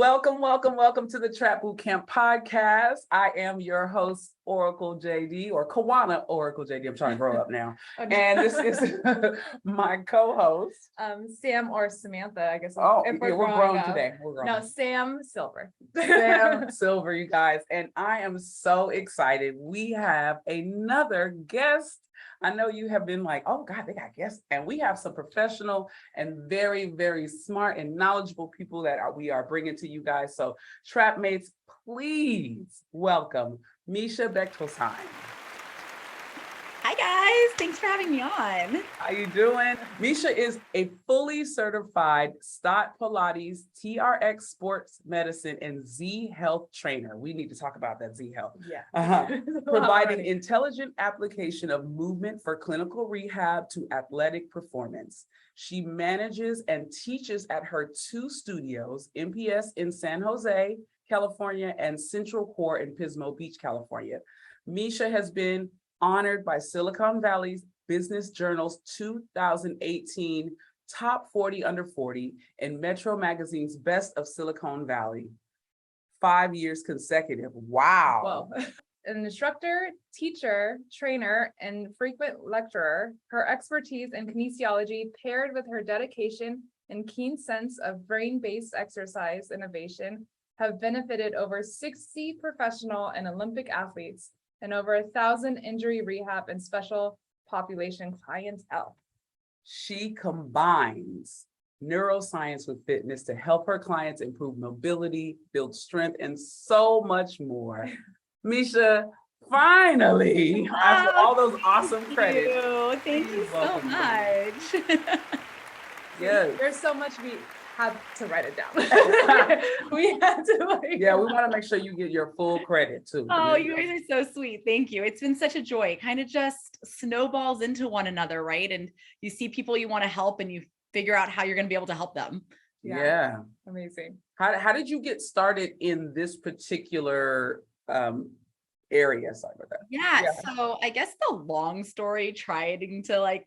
Welcome to the Trap Bootcamp Podcast. I am your host, Oracle JD, or Kawana Oracle JD. I'm trying to grow up now. And this is my co-host. Sam or Samantha, I guess. If we're grown today. We're grown. No, Sam Silver. Sam Silver, you guys. And I am so excited. We have another guest. I know you have been like, oh God, they got guests. And we have some professional and very, very smart and knowledgeable people that we are bringing to you guys. So Trap Mates, please welcome Misha Bechtolsheim. Hi guys, thanks for having me on. How you doing? Misha is a fully certified STOTT Pilates, TRX Sports Medicine, and Z Health trainer. We need to talk about that Z Health. Yeah. Providing intelligent application of movement for clinical rehab to athletic performance. She manages and teaches at her two studios, MPS in San Jose, California, and Central Core in Pismo Beach, California. Misha has been honored by Silicon Valley's Business Journal's 2018 Top 40 Under 40 and Metro Magazine's Best of Silicon Valley. 5 years consecutive. Wow. Well, an instructor, teacher, trainer, and frequent lecturer, her expertise in kinesiology paired with her dedication and keen sense of brain-based exercise innovation have benefited over 60 professional and Olympic athletes and over 1,000 injury rehab and special population clientele. She combines neuroscience with fitness to help her clients improve mobility, build strength, and so much more. Misha, finally, after all those awesome credits. Thank you so much. Yes. There's so much we had to write it down. We had to Yeah, we want to make sure you get your full credit too. Oh, you guys are so sweet. Thank you. It's been such a joy. It kind of just snowballs into one another, right? And you see people you want to help and you figure out how you're going to be able to help them. Yeah. Amazing. How did you get started in this particular area? Sorry about that. Yeah. So I guess the long story trying to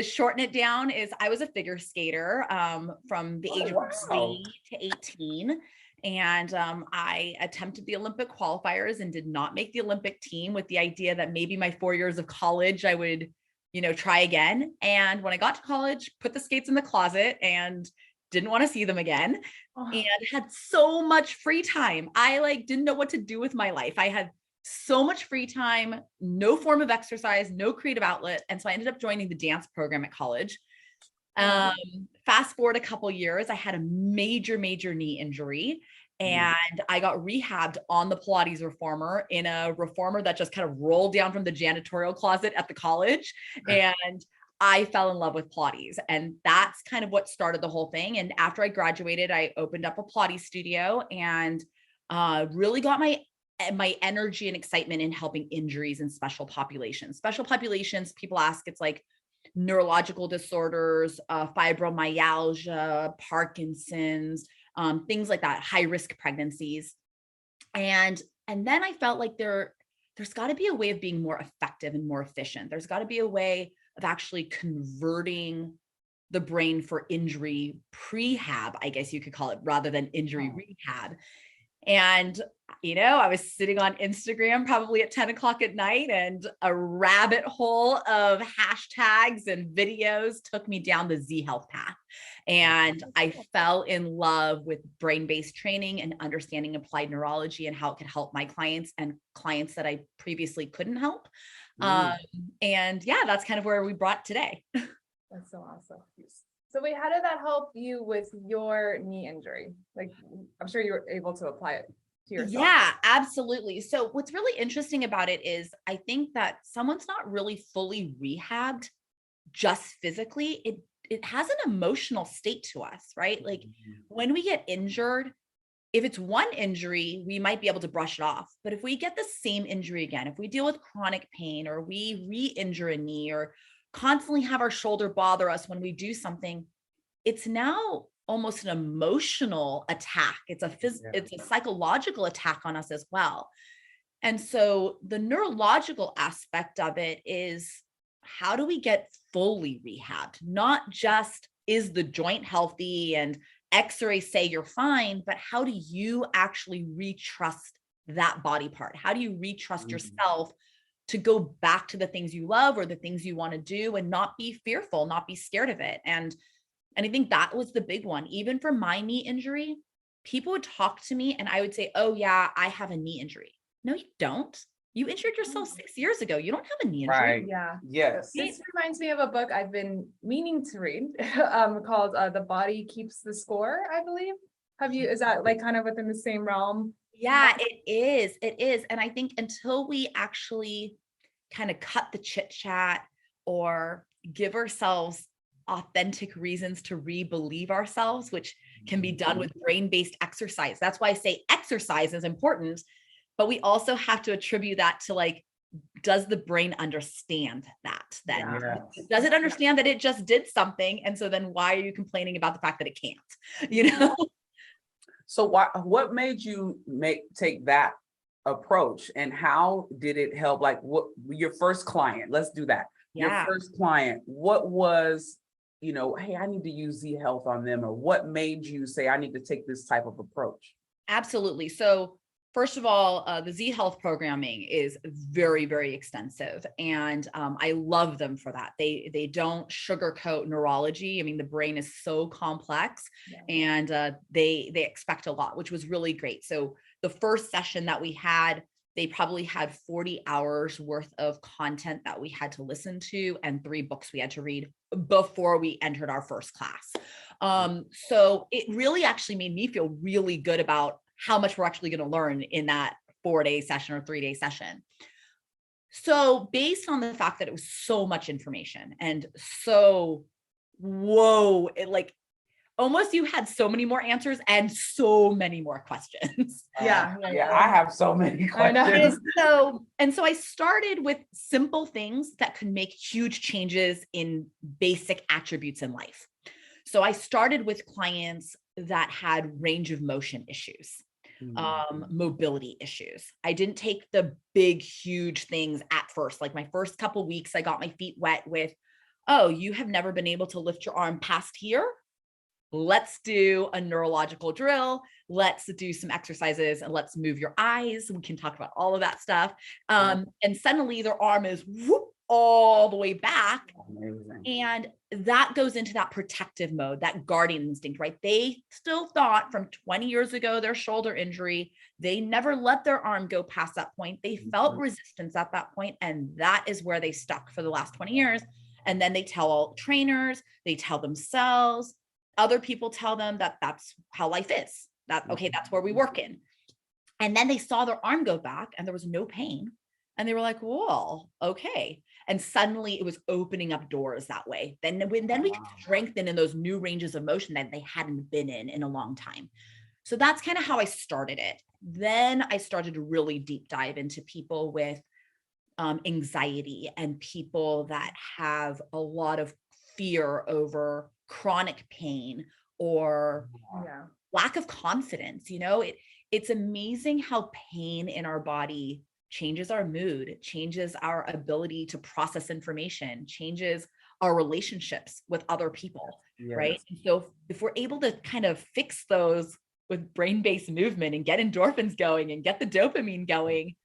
shorten it down is I was a figure skater from the age of 3 to 18. And I attempted the Olympic qualifiers and did not make the Olympic team with the idea that maybe my 4 years of college, I would, try again. And when I got to college, put the skates in the closet and didn't want to see them again and had so much free time. I didn't know what to do with my life. I had so much free time, no form of exercise, no creative outlet. And so I ended up joining the dance program at college. Fast forward a couple years, I had a major knee injury and I got rehabbed on the Pilates reformer in a reformer that just kind of rolled down from the janitorial closet at the college. And I fell in love with Pilates. And that's kind of what started the whole thing. And after I graduated, I opened up a Pilates studio and really got my energy and excitement in helping injuries in special populations. Special populations, people ask, it's like neurological disorders, fibromyalgia, Parkinson's, things like that, high risk pregnancies. And then I felt like there's got to be a way of being more effective and more efficient. There's got to be a way of actually converting the brain for injury prehab, I guess you could call it, rather than injury rehab. And, I was sitting on Instagram probably at 10 o'clock at night and a rabbit hole of hashtags and videos took me down the Z Health path. And I fell in love with brain-based training and understanding applied neurology and how it could help my clients and clients that I previously couldn't help. And yeah, that's kind of where we brought today. That's so awesome. So wait, how did that help you with your knee injury? I'm sure you were able to apply it to yourself. Yeah, absolutely. So what's really interesting about it is I think that someone's not really fully rehabbed just physically. It has an emotional state to us, right? When we get injured, if it's one injury, we might be able to brush it off. But if we get the same injury again, if we deal with chronic pain or we re-injure a knee or constantly have our shoulder bother us when we do something, it's now almost an emotional attack. It's a psychological attack on us as well. And so the neurological aspect of it is, how do we get fully rehabbed? Not just is the joint healthy and x-rays say you're fine, but how do you actually retrust that body part? How do you retrust yourself to go back to the things you love or the things you want to do and not be fearful, not be scared of it? And I think that was the big one. Even for my knee injury, people would talk to me and I would say, oh yeah, I have a knee injury. No, you don't. You injured yourself 6 years ago. You don't have a knee injury. Right. Yeah. Yes. This reminds me of a book I've been meaning to read, called The Body Keeps the Score, I believe. Is that like kind of within the same realm? Yeah, it is. It is. And I think until we actually kind of cut the chit chat or give ourselves authentic reasons to re-believe ourselves, which can be done with brain-based exercise. That's why I say exercise is important, but we also have to attribute that to like, does the brain understand that then? Yeah. Does it understand that it just did something? And so then why are you complaining about the fact that it can't, you know? So what made you take that approach, and how did it help? Like, what your first client, let's do that. Yeah. Your first client, what was, hey, I need to use Z Health on them, or what made you say I need to take this type of approach? Absolutely. So first of all, the Z Health programming is very, very extensive. And I love them for that. They don't sugarcoat neurology. I mean, the brain is so complex, and they expect a lot, which was really great. So the first session that we had, they probably had 40 hours worth of content that we had to listen to and 3 books we had to read before we entered our first class. So it really actually made me feel really good about how much we're actually going to learn in that 4-day session or 3-day session. So based on the fact that it was so much information and so, it like almost you had so many more answers and so many more questions. Yeah, I have so many questions. And so I started with simple things that could make huge changes in basic attributes in life. So I started with clients that had range of motion issues, mobility issues. I didn't take the big, huge things at first. Like my first couple weeks, I got my feet wet with, oh, you have never been able to lift your arm past here? Let's do a neurological drill. Let's do some exercises and let's move your eyes. We can talk about all of that stuff. And suddenly their arm is all the way back. Amazing. And that goes into that protective mode, that guardian instinct, right? They still thought from 20 years ago, their shoulder injury, they never let their arm go past that point. They felt resistance at that point, and that is where they stuck for the last 20 years. And then they tell all trainers, they tell themselves, other people tell them that that's how life is. Okay, that's where we work in. And then they saw their arm go back and there was no pain. And they were like, whoa, okay. And suddenly it was opening up doors that way. Then we could strengthen in those new ranges of motion that they hadn't been in a long time. So that's kind of how I started it. Then I started to really deep dive into people with anxiety and people that have a lot of fear over chronic pain or lack of confidence. It's amazing how pain in our body changes our mood, changes our ability to process information, changes our relationships with other people, right? And so if we're able to kind of fix those with brain-based movement and get endorphins going and get the dopamine going,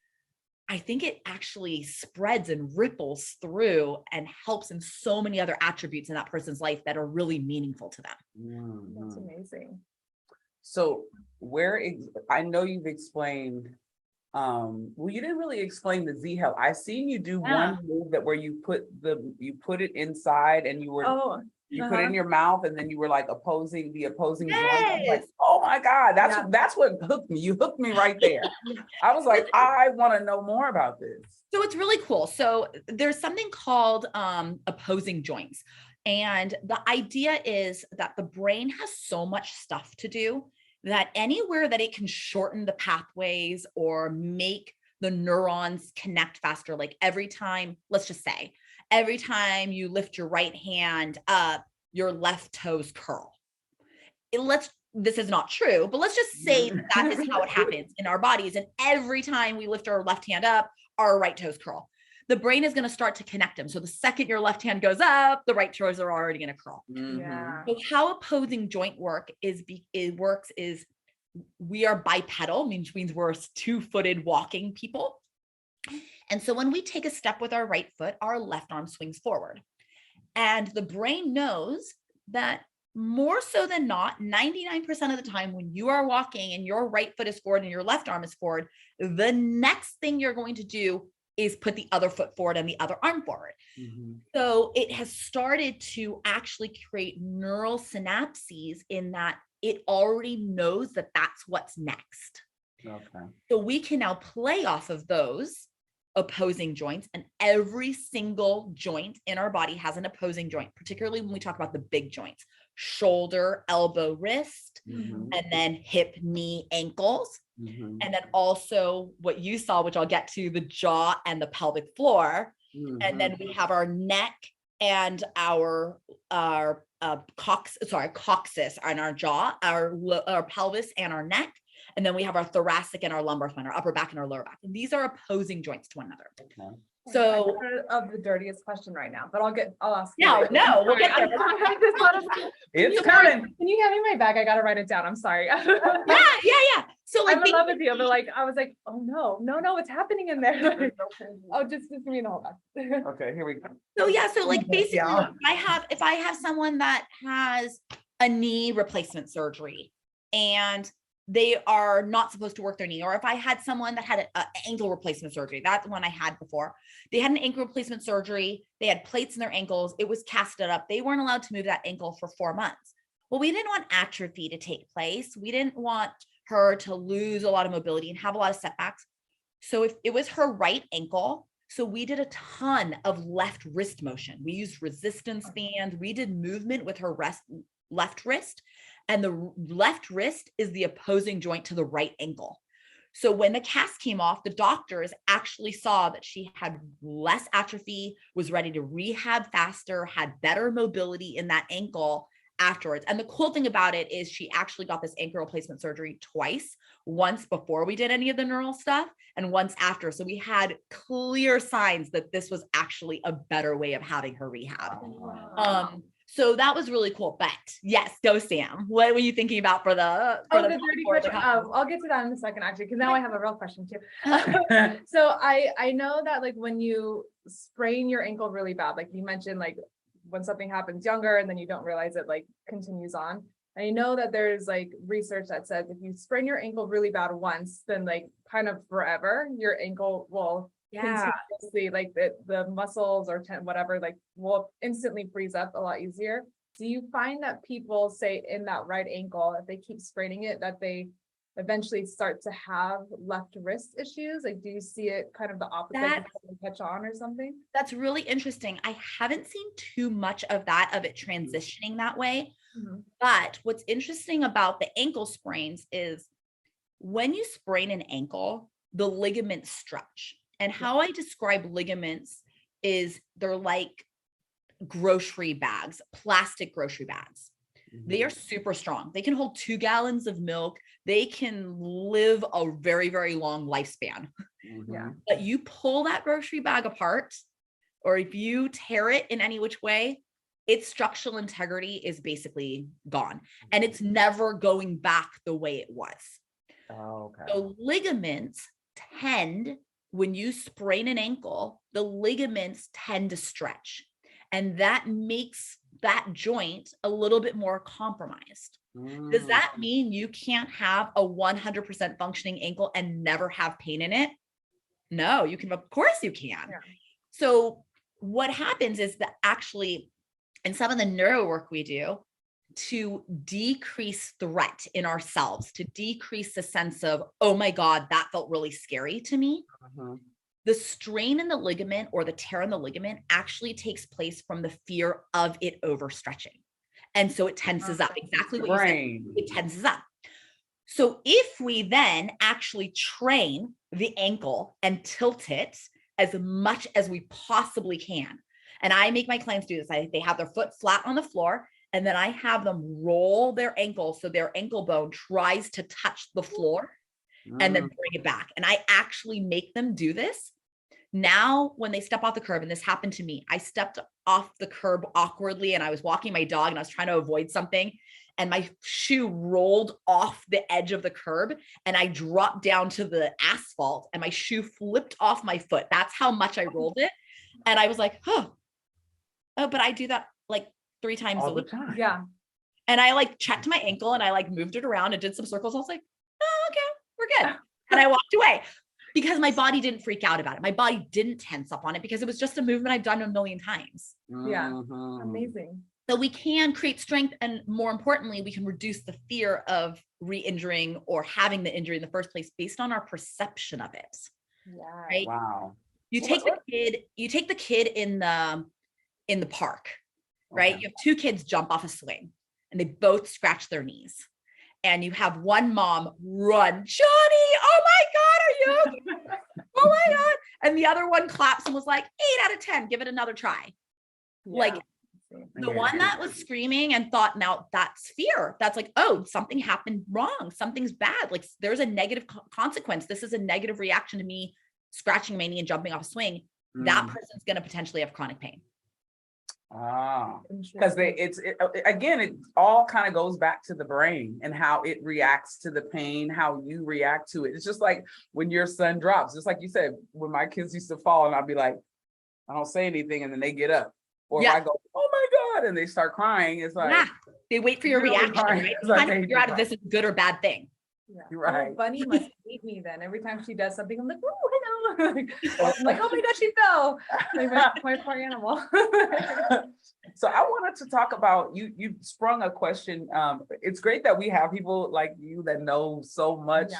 I think it actually spreads and ripples through and helps in so many other attributes in that person's life that are really meaningful to them. That's amazing. So I know you've explained, well, you didn't really explain the Z Health. I seen you do one move where you put it inside and you put it in your mouth and then you were like opposing joint. I was like, oh my God, that's what hooked me. You hooked me right there. I was like, I want to know more about this. So it's really cool. So there's something called opposing joints. And the idea is that the brain has so much stuff to do that anywhere that it can shorten the pathways or make the neurons connect faster, like every time you lift your right hand up, your left toes curl. This is not true, but let's just say that is how it happens in our bodies. And every time we lift our left hand up, our right toes curl. the brain is going to start to connect them. So the second your left hand goes up, the right toes are already going to curl. Yeah. So how opposing joint work is we are bipedal, which means we're two-footed walking people. And so when we take a step with our right foot, our left arm swings forward. And the brain knows that more so than not, 99% of the time when you are walking and your right foot is forward and your left arm is forward, the next thing you're going to do is put the other foot forward and the other arm forward. So it has started to actually create neural synapses in that it already knows that that's what's next. Okay. So we can now play off of those opposing joints, and every single joint in our body has an opposing joint, particularly when we talk about the big joints, shoulder, elbow, wrist, and then hip, knee, ankles. And then also what you saw, which I'll get to, the jaw and the pelvic floor. And then we have our neck and our coccyx and our jaw, our pelvis and our neck. And then we have our thoracic and our lumbar spine, our upper back and our lower back. And these are opposing joints to one another. Okay. So of the dirtiest question right now, but I'll ask. No, we'll get there. It's coming. Can you hand me my bag? I got to write it down. I'm sorry. Yeah. So like, I'm in love with you, but like, I was like, oh no, what's happening in there? Oh, just give me the whole bag. Okay, here we go. So yeah, so like basically if I have someone that has a knee replacement surgery and they are not supposed to work their knee, or if I had someone that had an ankle replacement surgery, that's the one I had before. They had an ankle replacement surgery. They had plates in their ankles. It was casted up. They weren't allowed to move that ankle for 4 months. Well, we didn't want atrophy to take place. We didn't want her to lose a lot of mobility and have a lot of setbacks. So if it was her right ankle, so we did a ton of left wrist motion. We used resistance bands. We did movement with her left wrist. And the left wrist is the opposing joint to the right ankle. So when the cast came off, the doctors actually saw that she had less atrophy, was ready to rehab faster, had better mobility in that ankle afterwards. And the cool thing about it is she actually got this ankle replacement surgery twice, once before we did any of the neural stuff and once after. So we had clear signs that this was actually a better way of having her rehab. So that was really cool. But yes, go Sam. What were you thinking about for the dirty question? I'll get to that in a second, actually, because now I have a real question too. So I know that like when you sprain your ankle really bad, like you mentioned, like when something happens younger and then you don't realize it like continues on. I know that there's like research that says if you sprain your ankle really bad once, then like kind of forever, your ankle will continuously, like the muscles or whatever, like will instantly freeze up a lot easier. Do you find that people say in that right ankle, if they keep spraining it, that they eventually start to have left wrist issues? Like, do you see it kind of the opposite, catch on or something? That's really interesting. I haven't seen too much of that, of it transitioning that way. But what's interesting about the ankle sprains is when you sprain an ankle, the ligaments stretch. And how I describe ligaments is they're like grocery bags, plastic grocery bags. They are super strong. They can hold 2 gallons of milk. They can live a very, very long lifespan. But you pull that grocery bag apart, or if you tear it in any which way, its structural integrity is basically gone. And it's never going back the way it was. So ligaments tend, when you sprain an ankle, the ligaments tend to stretch, and that makes that joint a little bit more compromised. Does that mean you can't have a 100% functioning ankle and never have pain in it? No, you can. Of course you can. So what happens is that actually in some of the neuro work we do to decrease threat in ourselves, to decrease the sense of, oh my God, that felt really scary to me. The strain in the ligament or the tear in the ligament actually takes place from the fear of it overstretching. And so it tenses up, exactly what you said. It tenses up. So if we then actually train the ankle and tilt it as much as we possibly can, and I make my clients do this, they have their foot flat on the floor, and then I have them roll their ankle so their ankle bone tries to touch the floor and then bring it back. And I actually make them do this. Now, when they step off the curb, and this happened to me, I stepped off the curb awkwardly and I was walking my dog and I was trying to avoid something. And my shoe rolled off the edge of the curb and I dropped down to the asphalt and my shoe flipped off my foot. That's how much I rolled it. And I was like, oh, but I do that like 3 times All a the week. time. Yeah. And I like checked my ankle and I like moved it around and did some circles. I was like, oh, okay, we're good. And I walked away because my body didn't freak out about it. My body didn't tense up on it because it was just a movement I've done a million times. Yeah. Mhm. Amazing. So we can create strength, and more importantly, we can reduce the fear of re-injuring or having the injury in the first place based on our perception of it. Yeah. Right? Wow. You take the kid in the park, right? Okay. You have 2 kids jump off a swing and they both scratch their knees. And you have one mom run, Johnny, oh my God, are you okay? Oh my God. And the other one claps and was like, 8 out of 10, give it another try. Yeah. Like the one that was screaming and thought, now that's fear. That's like, oh, something happened wrong. Something's bad. Like there's a negative consequence. This is a negative reaction to me scratching my knee and jumping off a swing. That person's going to potentially have chronic pain. Because again, it all kind of goes back to the brain and how it reacts to the pain, how you react to it. It's just like when your son drops, just like you said, when my kids used to fall and I'd be like, I don't say anything and then they get up. Or if I go, oh my God, and they start crying, it's like, they wait for your reaction, right? Trying to figure out if this is a good or bad thing. Yeah. You're right. Oh, Bunny must hate me then. Every time she does something, I'm like, oh, hello. I'm like, oh my God, she fell. Like my poor animal. So I wanted to talk about, you sprung a question. It's great that we have people like you that know so much,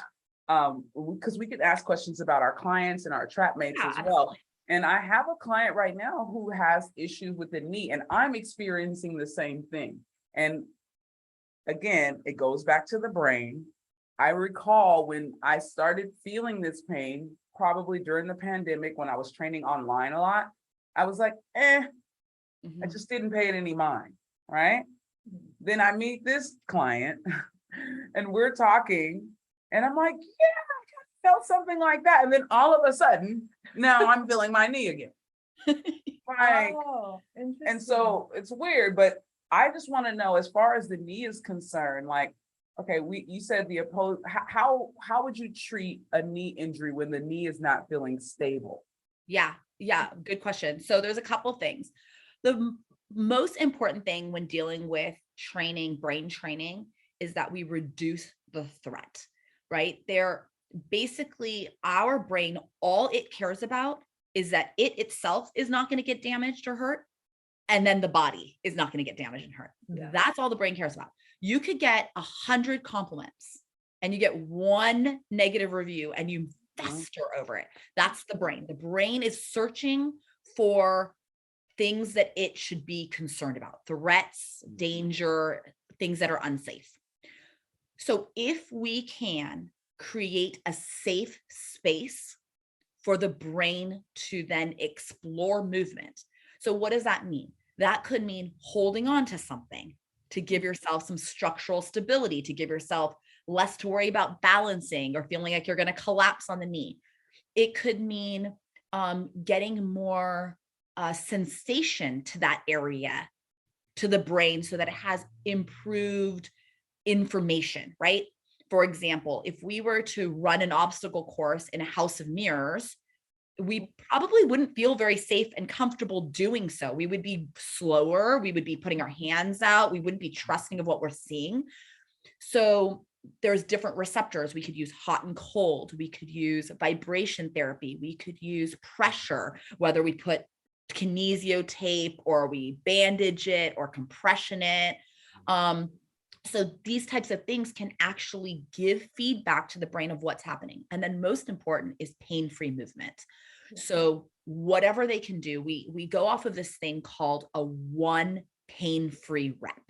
because we can ask questions about our clients and our trap mates as well. Absolutely. And I have a client right now who has issues with the knee, and I'm experiencing the same thing. And again, it goes back to the brain. I recall when I started feeling this pain, probably during the pandemic when I was training online a lot, I was like, I just didn't pay it any mind, right? Then I meet this client and we're talking and I'm like, yeah, I felt something like that. And then all of a sudden, now I'm feeling my knee again. Like, and so it's weird, but I just want to know, as far as the knee is concerned, like, okay, you said how would you treat a knee injury when the knee is not feeling stable? Yeah, good question. So there's a couple things. The most important thing when dealing with brain training, is that we reduce the threat, right? Basically our brain, all it cares about is that it itself is not going to get damaged or hurt. And then the body is not going to get damaged and hurt. Yeah. That's all the brain cares about. You could get 100 compliments and you get 1 negative review and you fester over it. That's the brain. The brain is searching for things that it should be concerned about, threats, danger, things that are unsafe. So if we can create a safe space for the brain to then explore movement. So what does that mean? That could mean holding on to something to give yourself some structural stability, to give yourself less to worry about balancing or feeling like you're going to collapse on the knee. It could mean getting more sensation to that area, to the brain, so that it has improved information, right? For example, if we were to run an obstacle course in a house of mirrors, we probably wouldn't feel very safe and comfortable doing so. We would be slower. We would be putting our hands out. We wouldn't be trusting of what we're seeing. So there's different receptors. We could use hot and cold. We could use vibration therapy. We could use pressure, whether we put kinesio tape or we bandage it or compression it. So these types of things can actually give feedback to the brain of what's happening. And then most important is pain-free movement. So whatever they can do, we go off of this thing called a 1 pain-free rep.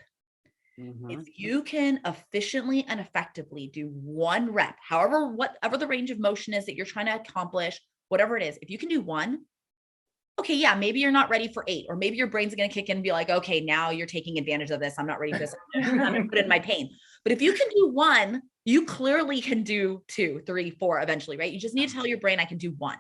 If you can efficiently and effectively do 1 rep, whatever the range of motion is that you're trying to accomplish, whatever it is, if you can do 1, okay, yeah, maybe you're not ready for 8, or maybe your brain's going to kick in and be like, okay, now you're taking advantage of this. I'm not ready for this. I'm going to put in my pain. But if you can do 1, you clearly can do 2, 3, 4 eventually, right? You just need to tell your brain, I can do 1.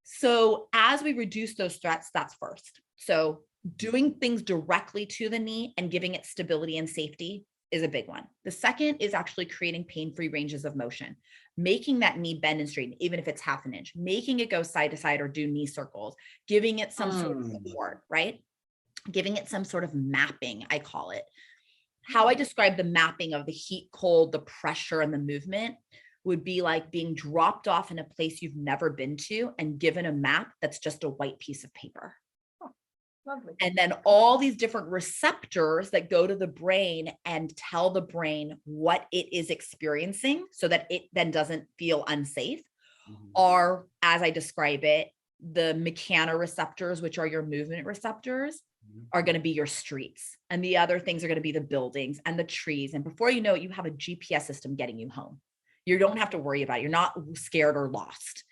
So as we reduce those threats, that's first. So doing things directly to the knee and giving it stability and safety is a big one. The second is actually creating pain-free ranges of motion, making that knee bend and straighten, even if it's half an inch, making it go side to side or do knee circles, giving it some sort of support, right? Giving it some sort of mapping, I call it. How I describe the mapping of the heat, cold, the pressure, and the movement would be like being dropped off in a place you've never been to and given a map that's just a white piece of paper. Lovely. And then all these different receptors that go to the brain and tell the brain what it is experiencing so that it then doesn't feel unsafe are, as I describe it, the mechanoreceptors, which are your movement receptors, are going to be your streets. And the other things are going to be the buildings and the trees. And before you know it, you have a GPS system getting you home. You don't have to worry about it. You're not scared or lost.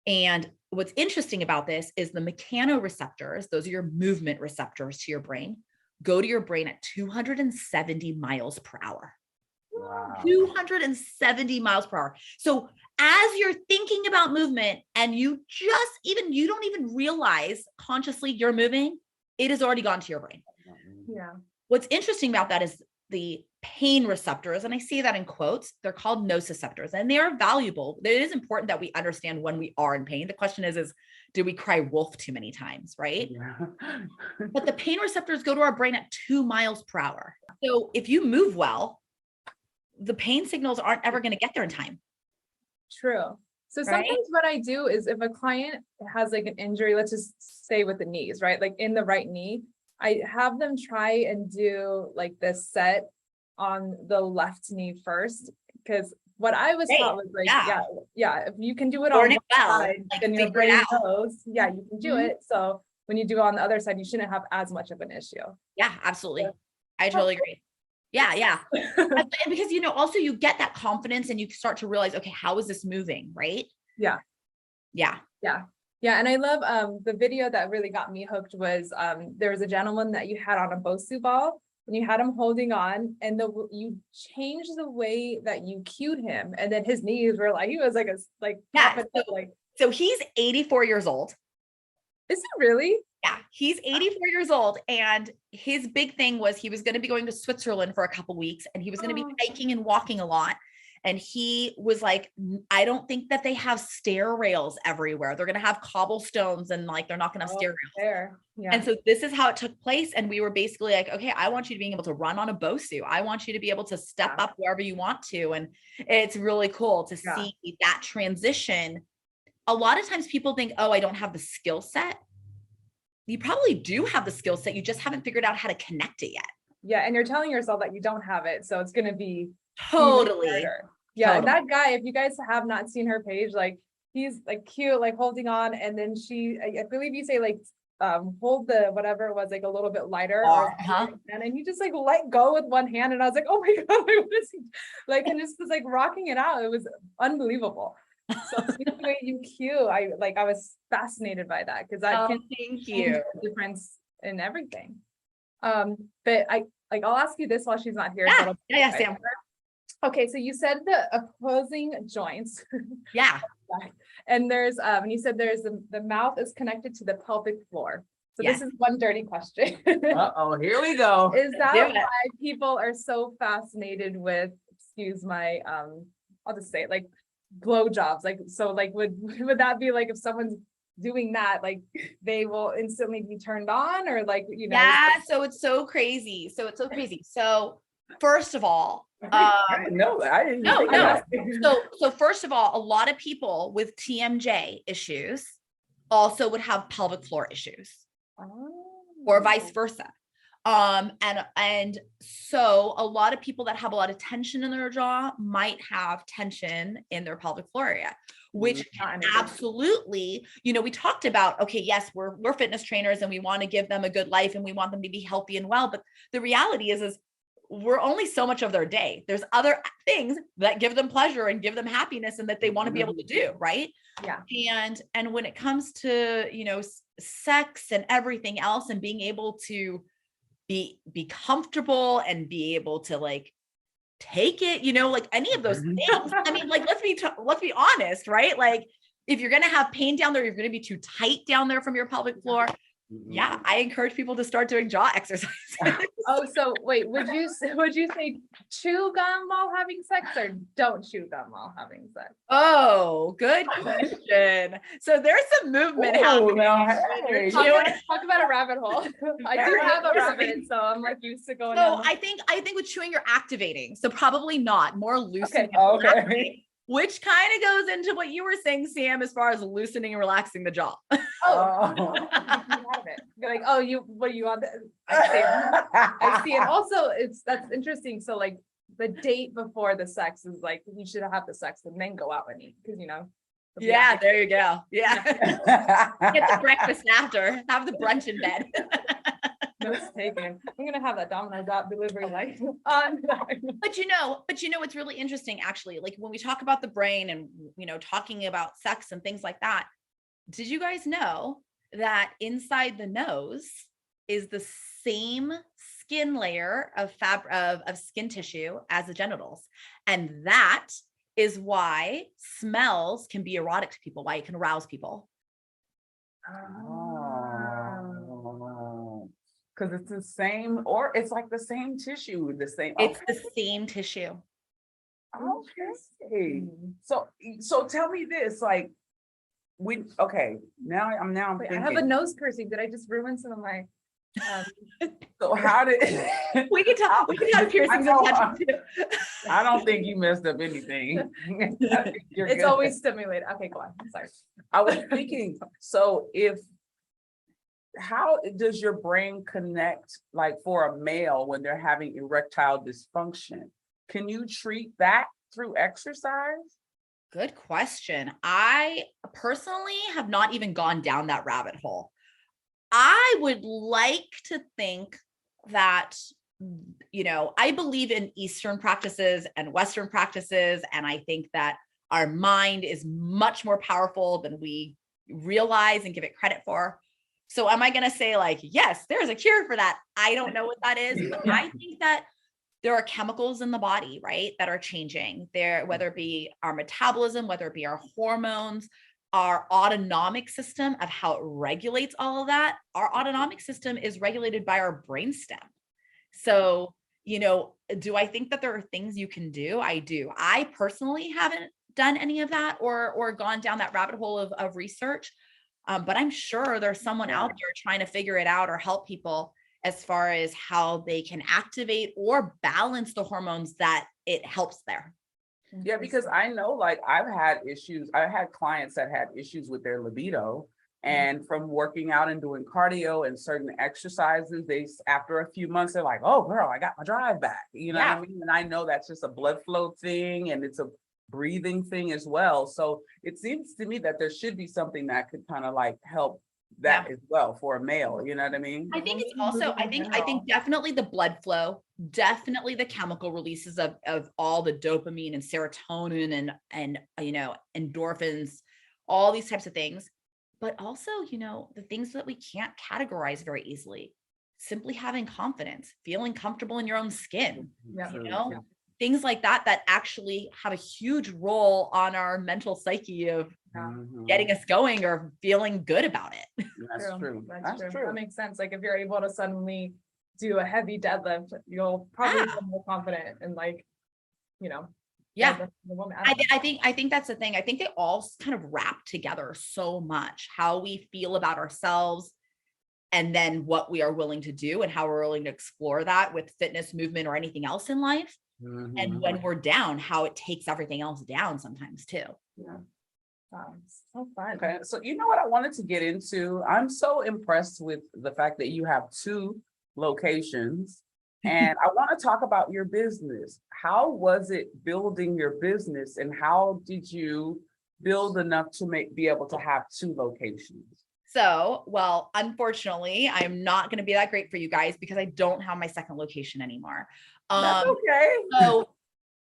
And what's interesting about this is the mechanoreceptors, those are your movement receptors to your brain, go to your brain at 270 miles per hour. Wow. 270 miles per hour. So as you're thinking about movement and you don't even realize consciously you're moving, it has already gone to your brain. Yeah. What's interesting about that is the pain receptors, and I say that in quotes, they're called nociceptors, and they are valuable. It is important that we understand when we are in pain. The question is do we cry wolf too many times, right? Yeah. But the pain receptors go to our brain at 2 miles per hour. So if you move well, the pain signals aren't ever going to get there in time. True. So sometimes what I do is if a client has like an injury, let's just say with the knees, right? Like in the right knee, I have them try and do like this set on the left knee first, because what I was taught was like, if you can do it on one side, like then your brain knows, you can do it. So when you do it on the other side, you shouldn't have as much of an issue. Yeah, absolutely. I totally agree. Yeah. Because, also you get that confidence and you start to realize, okay, how is this moving? Right? Yeah. And I love the video that really got me hooked was there was a gentleman that you had on a Bosu ball and you had him holding on, and you changed the way that you cued him, and then his knees were like, he was like so he's 84 years old. Is he really? Yeah, he's 84 years old, and his big thing was he was going to be going to Switzerland for a couple weeks, and he was going to be hiking and walking a lot. And he was like, I don't think that they have stair rails everywhere. They're going to have cobblestones and like, they're not going to have stair rails. Yeah. And so this is how it took place. And we were basically like, okay, I want you to be able to run on a Bosu. I want you to be able to step up wherever you want to. And it's really cool to see that transition. A lot of times people think, oh, I don't have the skill set. You probably do have the skill set. You just haven't figured out how to connect it yet. Yeah. And you're telling yourself that you don't have it. So it's going to be totally. Yeah. Totally. That guy, if you guys have not seen her page, like he's like cute, like holding on. And then I believe you say like, hold the, whatever it was, like a little bit lighter. And he just like let go with one hand. And I was like, oh my God, what is he? Like, and just was like rocking it out. It was unbelievable. So the way you cue, I was fascinated by that because I can thank you the difference in everything. But I'll ask you this while she's not here. Sam. Okay, so you said the opposing joints. Yeah. And there's and you said there's the mouth is connected to the pelvic floor. So this is one dirty question. Uh-oh, here we go. Is that why people are so fascinated with, excuse my I'll just say it, like blowjobs? Like, so like would that be like if someone's doing that, like they will instantly be turned on, or like, so it's so crazy. So first of all, I didn't know that. So first of all, a lot of people with TMJ issues also would have pelvic floor issues, or vice versa. And so a lot of people that have a lot of tension in their jaw might have tension in their pelvic floor area, which absolutely, we talked about, okay, yes, we're fitness trainers and we want to give them a good life and we want them to be healthy and well. But the reality is we're only so much of their day. There's other things that give them pleasure and give them happiness and that they want to be able to do. Right. Yeah. And when it comes to, sex and everything else and being able to be comfortable and be able to like take it, like any of those things. I mean, like, let's be honest, right? Like if you're going to have pain down there, you're going to be too tight down there from your pelvic floor. Yeah, I encourage people to start doing jaw exercises. Oh, so wait, would you say chew gum while having sex or don't chew gum while having sex? Oh, good question. So there's some movement happening. Now, hey. Talk about a rabbit hole. I do have a rabbit, so I'm like used to going. So I think with chewing you're activating. So probably not, more loosening. Okay. Which kind of goes into what you were saying, Sam, as far as loosening and relaxing the jaw. Oh. You're like, oh, what are you on? I see. And also that's interesting. So like the date before the sex is like, you should have the sex and then go out and eat. Cause yeah, there you go. Yeah. Get the breakfast after, have the brunch in bed. Mistaken. I'm gonna have that Domino's delivery like But you know, it's really interesting actually. Like when we talk about the brain and talking about sex and things like that, did you guys know that inside the nose is the same skin layer of skin tissue as the genitals? And that is why smells can be erotic to people, why it can arouse people. Because it's the same, or it's like the same tissue, the same. It's the same tissue. Okay. So tell me this, like, now I'm Wait, thinking. I have a nose piercing. Did I just ruin some of my? So how did we can have piercings and tattoos too. I don't think you messed up anything. It's good. always stimulated. Okay, go on. I'm sorry. I was thinking, so how does your brain connect, like for a male when they're having erectile dysfunction? Can you treat that through exercise? Good question. I personally have not even gone down that rabbit hole. I would like to think that, I believe in Eastern practices and Western practices. And I think that our mind is much more powerful than we realize and give it credit for. So am I going to say like, yes, there's a cure for that? I don't know what that is, but I think that there are chemicals in the body, right, that are changing there, whether it be our metabolism, whether it be our hormones, our autonomic system of how it regulates all of that. Our autonomic system is regulated by our brainstem. So, do I think that there are things you can do? I do. I personally haven't done any of that or gone down that rabbit hole of research. But I'm sure there's someone out there trying to figure it out or help people as far as how they can activate or balance the hormones that it helps there. Yeah, because I know, like, I've had clients that had issues with their libido, and from working out and doing cardio and certain exercises, after a few months, they're like, oh girl, I got my drive back. You know what I mean? And I know that's just a blood flow thing and it's a breathing thing as well. So it seems to me that there should be something that could kind of like help that as well for a male, you know what I mean? I think it's also, I think definitely the blood flow, definitely the chemical releases of all the dopamine and serotonin and endorphins, all these types of things, but also, the things that we can't categorize very easily, simply having confidence, feeling comfortable in your own skin, things like that actually have a huge role on our mental psyche of getting us going or feeling good about it. That's true. That's true. That makes sense. Like if you're able to suddenly do a heavy deadlift, you'll probably feel more confident and I think that's the thing. I think they all kind of wrap together so much, how we feel about ourselves and then what we are willing to do and how we're willing to explore that with fitness, movement, or anything else in life. And when we're down, how it takes everything else down sometimes too. Yeah. So fun. Okay. So you know what I wanted to get into? I'm so impressed with the fact that you have 2 locations and I want to talk about your business. How was it building your business and how did you build enough to be able to have 2 locations? So, well, unfortunately, I'm not going to be that great for you guys because I don't have my second location anymore. That's okay.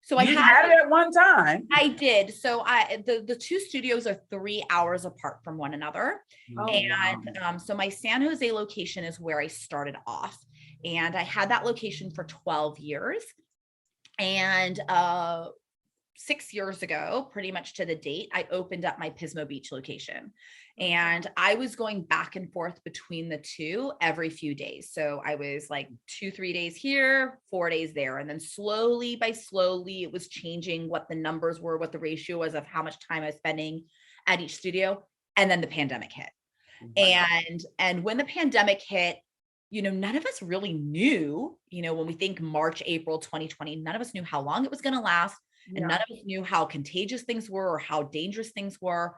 So I had it at one time. I did. So the 2 studios are 3 hours apart from one another. So my San Jose location is where I started off. And I had that location for 12 years. And 6 years ago, pretty much to the date, I opened up my Pismo Beach location, and I was going back and forth between the two every few days. So I was like 2-3 days here, 4 days there. And then slowly it was changing what the numbers were, what the ratio was of how much time I was spending at each studio. And then the pandemic hit. And when the pandemic hit, none of us really knew, when we think March, April 2020, none of us knew how long it was going to last. And none of us knew how contagious things were or how dangerous things were.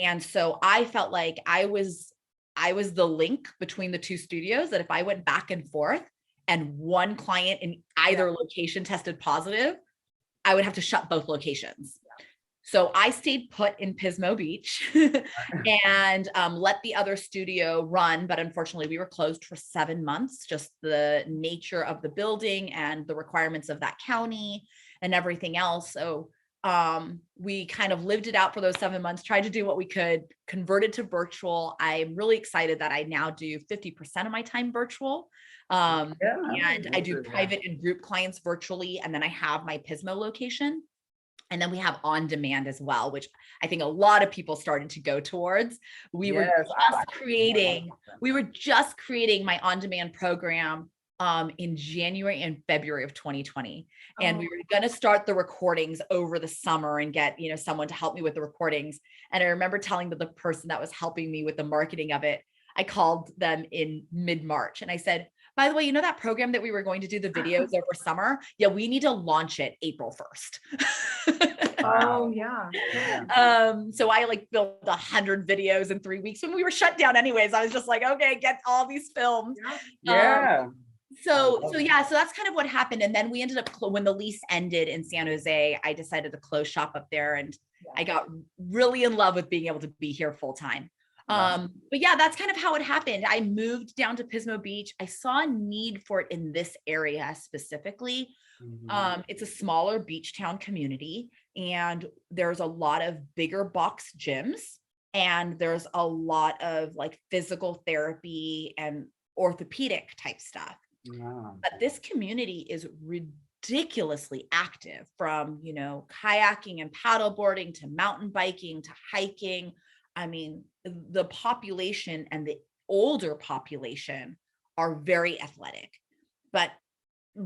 And so I felt like I was the link between the two studios, that if I went back and forth and one client in either location tested positive, I would have to shut both locations. So I stayed put in Pismo Beach and let the other studio run. But unfortunately, we were closed for 7 months, just the nature of the building and the requirements of that county and everything else. So we kind of lived it out for those 7 months, tried to do what we could, converted to virtual. I'm really excited that I now do 50% of my time virtual. And I do private and group clients virtually. And then I have my Pismo location. And then we have on demand as well, which I think a lot of people started to go towards. We were just creating my on demand program in January and February of 2020. And we were going to start the recordings over the summer and get, someone to help me with the recordings. And I remember telling the person that was helping me with the marketing of it, I called them in mid-March and I said, by the way, that program that we were going to do the videos over summer? Yeah, we need to launch it April 1st. Oh yeah. So I built 100 videos in 3 weeks when we were shut down anyways. I was just like, okay, get all these filmed. So that's kind of what happened. And then we ended up, when the lease ended in San Jose, I decided to close shop up there. And I got really in love with being able to be here full time. But that's kind of how it happened. I moved down to Pismo Beach. I saw a need for it in this area specifically. It's a smaller beach town community, and there's a lot of bigger box gyms, and there's a lot of physical therapy and orthopedic type stuff. But this community is ridiculously active, from, kayaking and paddleboarding to mountain biking to hiking. I mean, the population and the older population are very athletic, but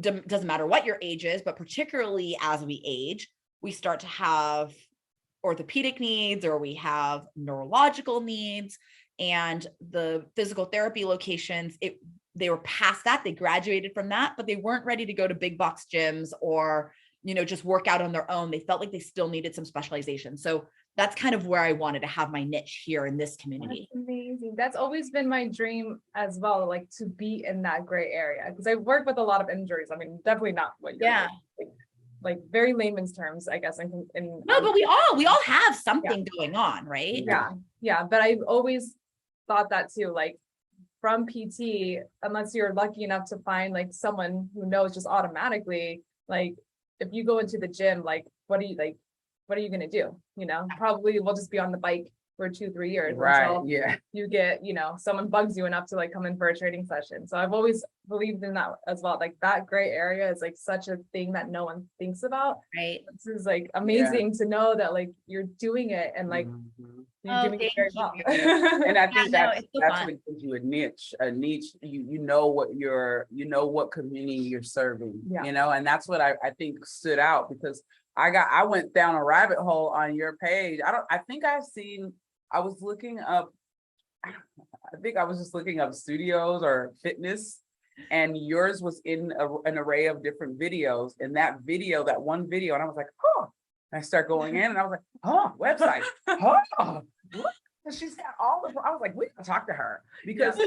doesn't matter what your age is, but particularly as we age, we start to have orthopedic needs, or we have neurological needs. And the physical therapy locations, they were past that. They graduated from that, but they weren't ready to go to big box gyms or, just work out on their own. They felt like they still needed some specialization. So that's kind of where I wanted to have my niche here in this community. That's amazing. That's always been my dream as well, to be in that gray area, because I work with a lot of injuries. I mean, definitely not what you're like very layman's terms, I guess. No, but we all have something going on, right? Yeah. But I've always thought that too, from PT, unless you're lucky enough to find someone who knows just automatically, if you go into the gym, what are you going to do? Probably we'll just be on the bike for 2-3 years until you get, someone bugs you enough to come in for a training session. So I've always believed in that as well. That gray area is such a thing that no one thinks about. Right. This is amazing to know that you're doing it and you're doing it very well. And I think that's what gives you a niche. You know what community you're serving, and that's what I think stood out, because I went down a rabbit hole on your page. I was looking up, I think I was just looking up studios or fitness, and yours was in an array of different videos. And that one video, and I was like, oh, and I start going in and I was like, oh, website, oh, look, she's got all of, I was like, we gotta talk to her, because I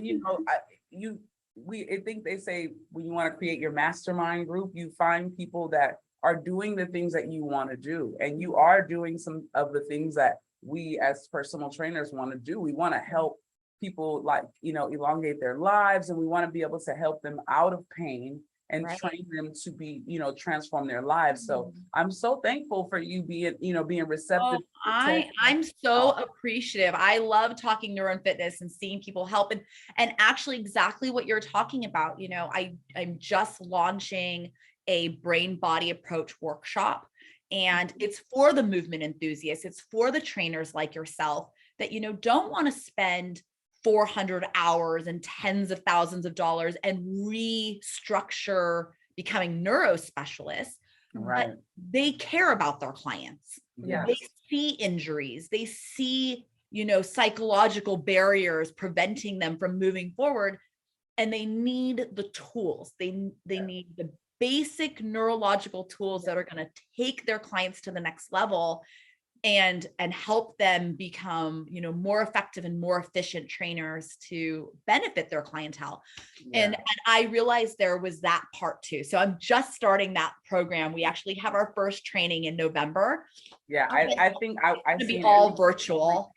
think they say when you want to create your mastermind group, you find people that are doing the things that you want to do. And you are doing some of the things that we as personal trainers want to do. We want to help people elongate their lives, and we want to be able to help them out of pain and train them to be, transform their lives. So I'm so thankful for you being receptive. I'm so appreciative. I love talking neuro and fitness and seeing people help, and actually exactly what you're talking about. I'm just launching a brain body approach workshop. And it's for the movement enthusiasts. It's for the trainers like yourself that, don't want to spend 400 hours and tens of thousands of dollars and restructure becoming neurospecialists. Right. But they care about their clients. Yeah. They see injuries. They see, psychological barriers preventing them from moving forward. And they need the tools. They need the basic neurological tools that are going to take their clients to the next level and help them become, more effective and more efficient trainers to benefit their clientele. Yeah. And I realized there was that part too. So I'm just starting that program. We actually have our first training in November. Yeah, I think I be all virtual.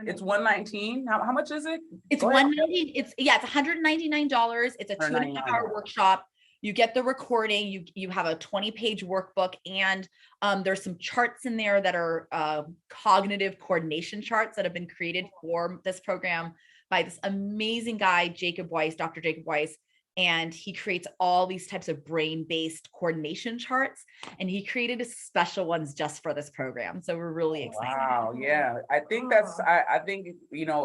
It's $119. How much is it? It's $190. It's $199. It's a 2.5-hour workshop. You get the recording, you have a 20-page workbook, and there's some charts in there that are cognitive coordination charts that have been created for this program by this amazing guy, Dr. Jacob Weiss. And he creates all these types of brain-based coordination charts, and he created special ones just for this program. So we're really excited. Wow, yeah. I think I think,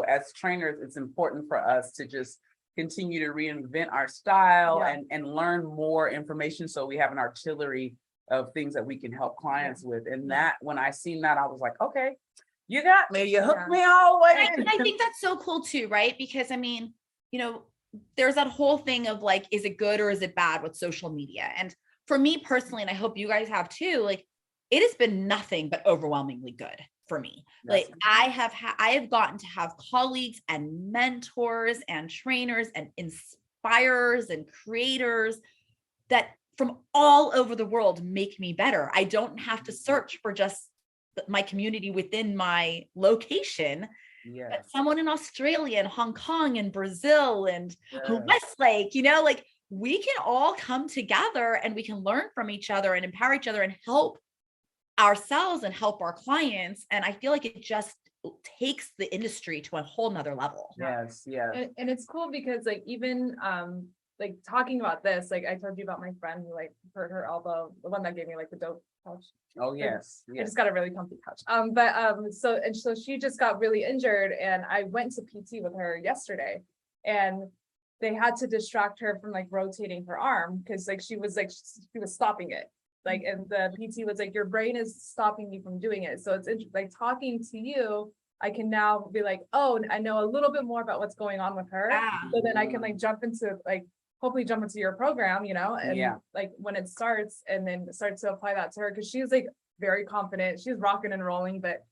as trainers, it's important for us to just continue to reinvent our style and learn more information so we have an artillery of things that we can help clients with. And that, when I seen that, I was like, okay, you got me, you hooked me all the way. And I think that's so cool too, right? Because there's that whole thing of like, is it good or is it bad with social media? And for me personally, and I hope you guys have too, like, it has been nothing but overwhelmingly good for me. Like I have gotten to have colleagues and mentors and trainers and inspirers and creators that from all over the world make me better. I don't have to search for just my community within my location. Yes. But someone in Australia and Hong Kong and Brazil and Westlake, like we can all come together and we can learn from each other and empower each other and help ourselves and help our clients. And I feel like it just takes the industry to a whole nother level. Yes. And it's cool because like, even like talking about this, like I told you about my friend who like hurt her elbow, the one that gave me like the dope couch. Oh yes. I just got a really comfy couch. So she just got really injured, and I went to PT with her yesterday, and they had to distract her from like rotating her arm because like she was stopping it. Like, and the PT was like, your brain is stopping you from doing it. So it's like talking to you, I can now be like, oh, I know a little bit more about what's going on with her. Yeah. So then I can like hopefully jump into your program, and like when it starts, and then start to apply that to her. Cause she's like very confident. She's rocking and rolling, but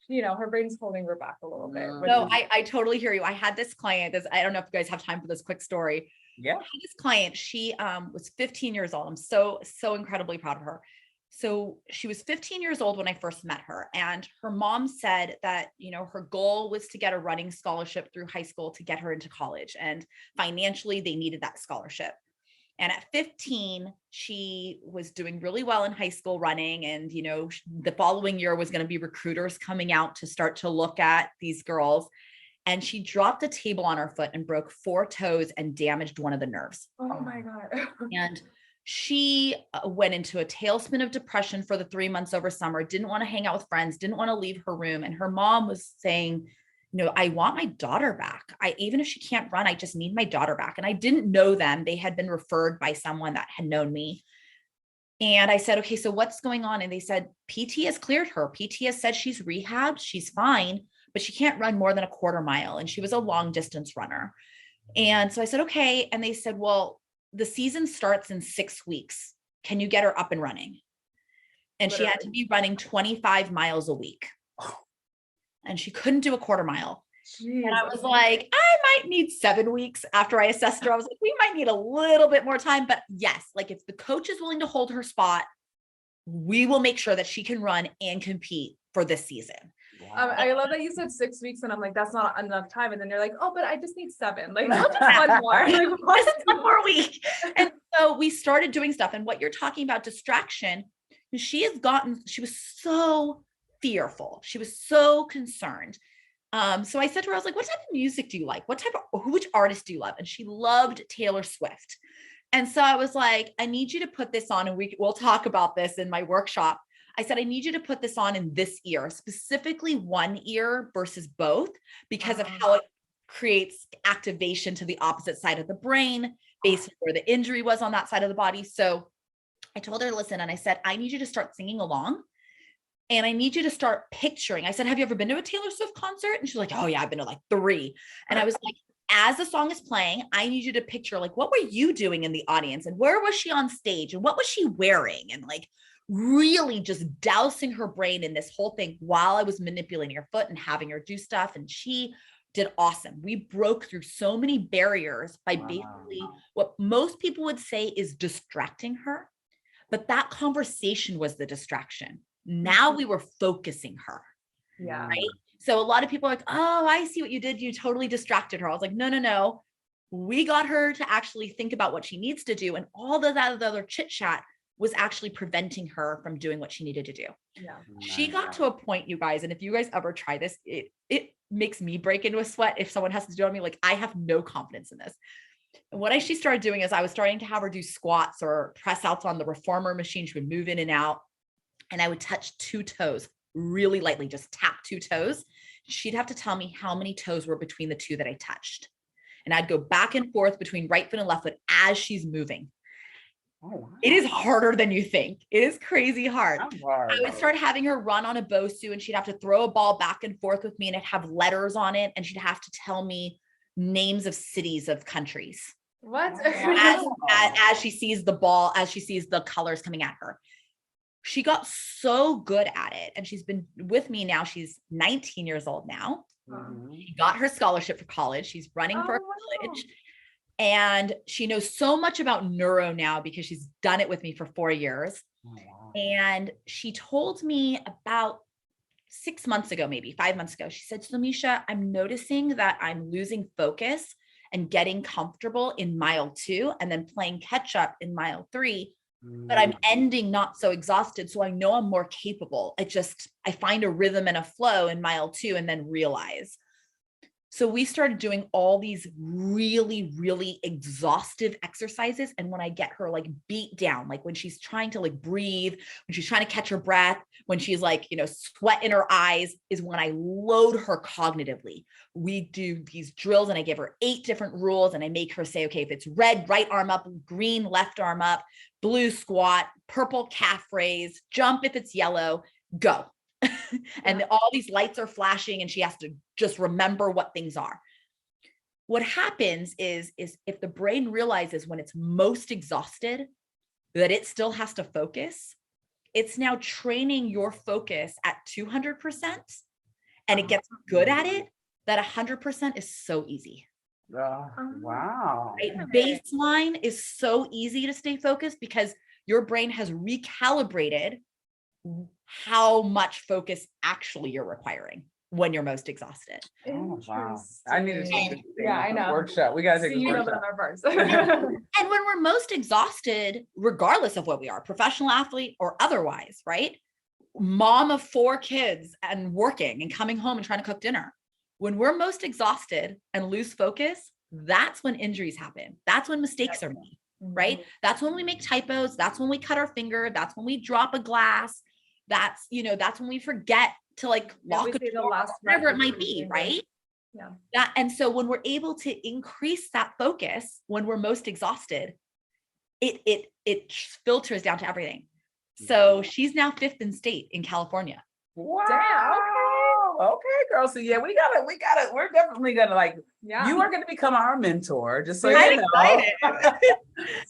her brain's holding her back a little bit. No, I totally hear you. I had this client, I don't know if you guys have time for this quick story. Yeah. This client, she was 15 years old. I'm so incredibly proud of her. So she was 15 years old when I first met her, and her mom said that, her goal was to get a running scholarship through high school to get her into college, and financially they needed that scholarship. And at 15, she was doing really well in high school running. And, the following year was going to be recruiters coming out to start to look at these girls. And she dropped a table on her foot and broke 4 toes and damaged one of the nerves. Oh my God. And she went into a tailspin of depression for the 3 months over summer, didn't want to hang out with friends, didn't want to leave her room. And her mom was saying, I want my daughter back. Even if she can't run, I just need my daughter back. And I didn't know them. They had been referred by someone that had known me. And I said, okay, so what's going on? And they said, PT has cleared her. PT has said she's rehabbed. She's fine, but she can't run more than a quarter mile. And she was a long distance runner. And so I said, okay. And they said, well, the season starts in 6 weeks. Can you get her up and running? And she had to be running 25 miles a week. And she couldn't do a quarter mile. Jeez. And I was like, I might need 7 weeks. After I assessed her, I was like, we might need a little bit more time. But yes, like if the coach is willing to hold her spot, we will make sure that she can run and compete for this season. I love that you said 6 weeks, and I'm like, that's not enough time. And then you're like, oh, but I just need 7. Like, I'll just one more. Like, just one more week. And so we started doing stuff. And what you're talking about, distraction, she was so fearful. She was so concerned. So I said to her, I was like, what type of music do you like? Which artist do you love? And she loved Taylor Swift. And so I was like, I need you to put this on, and we'll talk about this in my workshop. I said, I need you to put this on in this ear, specifically one ear versus both, because of how it creates activation to the opposite side of the brain based on where the injury was on that side of the body. So I told her, listen, and I said, I need you to start singing along. And I need you to start picturing. I said, have you ever been to a Taylor Swift concert? And she's like, oh yeah, I've been to like 3. And I was like, as the song is playing, I need you to picture like, what were you doing in the audience? And where was she on stage? And what was she wearing? And like really just dousing her brain in this whole thing while I was manipulating her foot and having her do stuff. And she did awesome. We broke through so many barriers by basically what most people would say is distracting her. But that conversation was the distraction. Now we were focusing her. Yeah. Right. So a lot of people are like, oh, I see what you did. You totally distracted her. I was like, no. We got her to actually think about what she needs to do. And all the other chit chat was actually preventing her from doing what she needed to do. Yeah. She got to a point, you guys, and if you guys ever try this, it makes me break into a sweat if someone has to do it on me. Like I have no confidence in this. And what she started doing is I was starting to have her do squats or press outs on the reformer machine. She would move in and out. And I would touch 2 toes really lightly, just tap 2 toes. She'd have to tell me how many toes were between the 2 that I touched. And I'd go back and forth between right foot and left foot as she's moving. Oh, wow. It is harder than you think. It is crazy hard. I would start having her run on a Bosu and she'd have to throw a ball back and forth with me and it'd have letters on it. And she'd have to tell me names of cities of countries. What? As she sees the ball, as she sees the colors coming at her. She got so good at it. And she's been with me now. She's 19 years old now. She got her scholarship for college. She's running for college. And she knows so much about neuro now because she's done it with me for 4 years. And she told me about 6 months ago, maybe 5 months ago, she said, so Misha, I'm noticing that I'm losing focus and getting comfortable in mile 2 and then playing catch up in mile 3. But I'm ending not so exhausted. So I know I'm more capable. I find a rhythm and a flow in mile 2 and then realize. So we started doing all these really, really exhaustive exercises. And when I get her like beat down, like when she's trying to like breathe, when she's trying to catch her breath, when she's like, sweat in her eyes is when I load her cognitively. We do these drills and I give her 8 different rules and I make her say, okay, if it's red, right arm up, green, left arm up, blue squat, purple calf raise, jump if it's yellow, go. And all these lights are flashing and she has to just remember what things are. What happens is if the brain realizes when it's most exhausted that it still has to focus, it's now training your focus at 200% and it gets good at it. That 100% is so easy. Wow. Right? Baseline is so easy to stay focused because your brain has recalibrated how much focus actually you're requiring when you're most exhausted. Oh, wow. I need to take this I know. workshop. We got to take this workshop. And when we're most exhausted, regardless of what we are, professional athlete or otherwise, right? Mom of 4 kids and working and coming home and trying to cook dinner. When we're most exhausted and lose focus, that's when injuries happen. That's when mistakes are made, right? That's when we make typos. That's when we cut our finger. That's when we drop a glass. That's when we forget to like lock a door, whatever it might be, right? Yeah. And so when we're able to increase that focus when we're most exhausted, it filters down to everything. So she's now 5th in state in California. Wow. Damn, okay, girl. So yeah, we're definitely gonna you are gonna become our mentor, just so you know.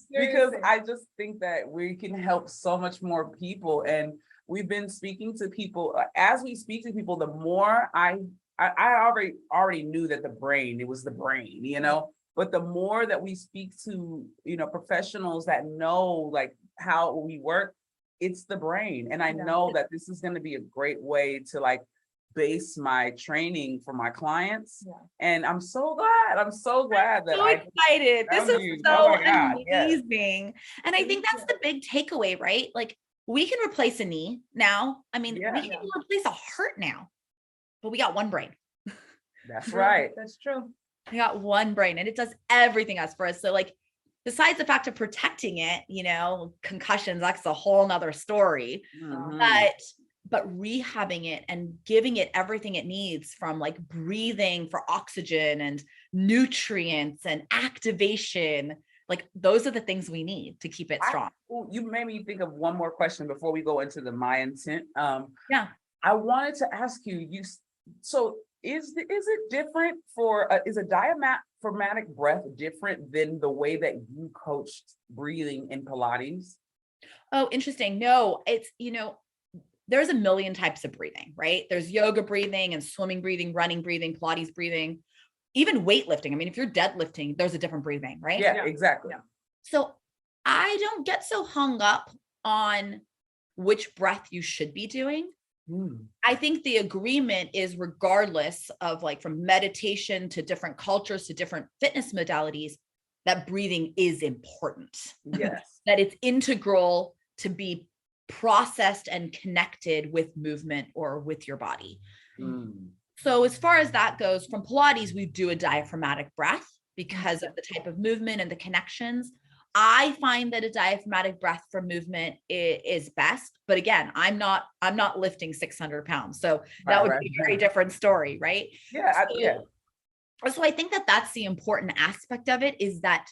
Because I just think that we can help so much more people. And we've been speaking to people. As we speak to people, the more I already knew that it was the brain, but the more that we speak to, professionals that know like how we work, it's the brain. And I know that this is going to be a great way to like base my training for my clients. And I'm so glad that so excited. This is so amazing. And I think that's the big takeaway, right? Like we can replace a knee now. I mean, we can replace a heart now, but we got one brain. That's right. That's true. We got one brain and it does everything else for us. So like besides the fact of protecting it, concussions, that's a whole nother story. But rehabbing it and giving it everything it needs, from like breathing for oxygen and nutrients and activation, like those are the things we need to keep it strong. You made me think of one more question before we go into the My Intent. Yeah. I wanted to ask you, so is it different is a diaphragmatic breath different than the way that you coached breathing in Pilates? Oh, interesting. No, it's, there's a million types of breathing, right? There's yoga breathing and swimming breathing, running breathing, Pilates breathing, even weightlifting. I mean, if you're deadlifting, there's a different breathing, right? Yeah, exactly. Yeah. So I don't get so hung up on which breath you should be doing. I think the agreement is, regardless of like from meditation to different cultures to different fitness modalities, that breathing is important. Yes. That it's integral to be processed and connected with movement or with your body. So as far as that goes, from Pilates, we do a diaphragmatic breath because of the type of movement and the connections. I find that a diaphragmatic breath for movement is best, but again, I'm not lifting 600 pounds, so that would be a very different story, right? Yeah, So I think that that's the important aspect of it, is that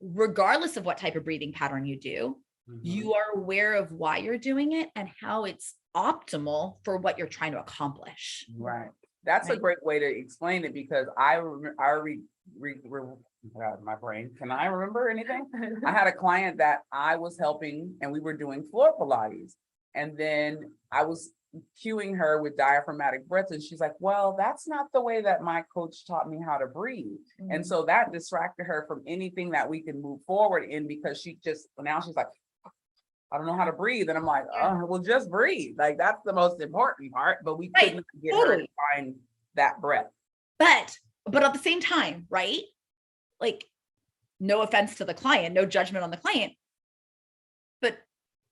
regardless of what type of breathing pattern you do, you are aware of why you're doing it and how it's optimal for what you're trying to accomplish. Right. That's a great way to explain it, because my brain, can I remember anything? I had a client that I was helping and we were doing floor Pilates, and then I was cueing her with diaphragmatic breaths, and she's like, well, that's not the way that my coach taught me how to breathe. And so that distracted her from anything that we can move forward in, because now she's like, I don't know how to breathe. And I'm like, well, just breathe. Like, that's the most important part, but we couldn't get her to find that breath. But at the same time, right? Like, no offense to the client, no judgment on the client, but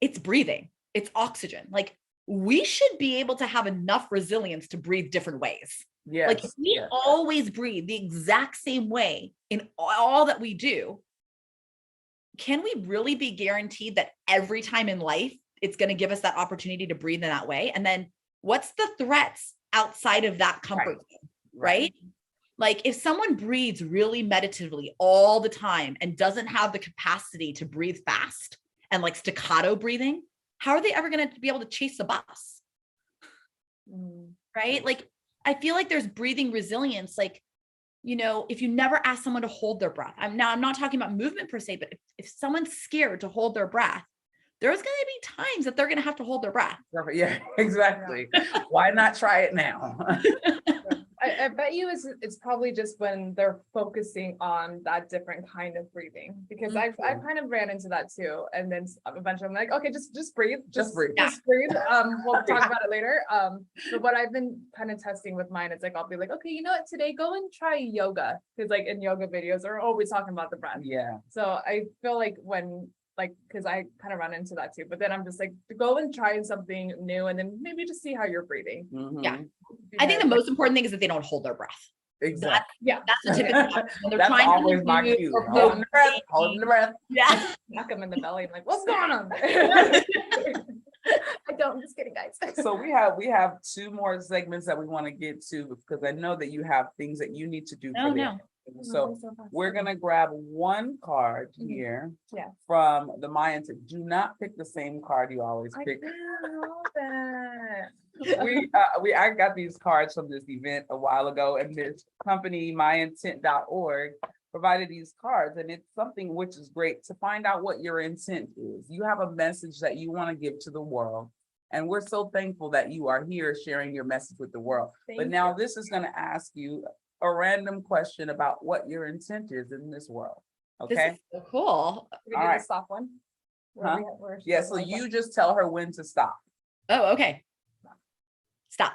it's breathing, it's oxygen. Like, we should be able to have enough resilience to breathe different ways. Yes. Like, if we always breathe the exact same way in all that we do, can we really be guaranteed that every time in life it's going to give us that opportunity to breathe in that way? And then what's the threats outside of that comfort zone, right? Like, if someone breathes really meditatively all the time and doesn't have the capacity to breathe fast and like staccato breathing, how are they ever going to be able to chase a bus? Right? Like, I feel like there's breathing resilience. Like, if you never ask someone to hold their breath, I'm not talking about movement per se, but if someone's scared to hold their breath, there's going to be times that they're going to have to hold their breath. Yeah, exactly. Why not try it now? I bet you it's probably just when they're focusing on that different kind of breathing, because I've kind of ran into that too. And then eventually I'm like, okay, just breathe. Just breathe. We'll talk about it later. But what I've been kind of testing with mine, it's like, I'll be like, okay, you know what, today go and try yoga. Because like in yoga videos, they're always talking about the breath. Yeah. So I feel like because I kind of run into that too, but then I'm just like, go and try something new, and then maybe just see how you're breathing. Yeah. I think the most important thing is that they don't hold their breath. Exactly. That's the typical when they're that's trying always to my cue. Holding the breath. Yeah. Knock them in the belly. I'm like, what's going on? I'm just kidding, guys. So we have two more segments that we want to get to, because I know that you have things that you need to do for them. So we're going to grab one card here from the Mayans. Do not pick the same card you always pick. I got these cards from this event a while ago, and this company, myintent.org, provided these cards, and it's something which is great to find out what your intent is. You have a message that you want to give to the world, and we're so thankful that you are here sharing your message with the world. But now this is going to ask you a random question about what your intent is in this world. Okay. This is so cool. We do the stop one. Yeah. So you just tell her when to stop. Oh, okay. Stop.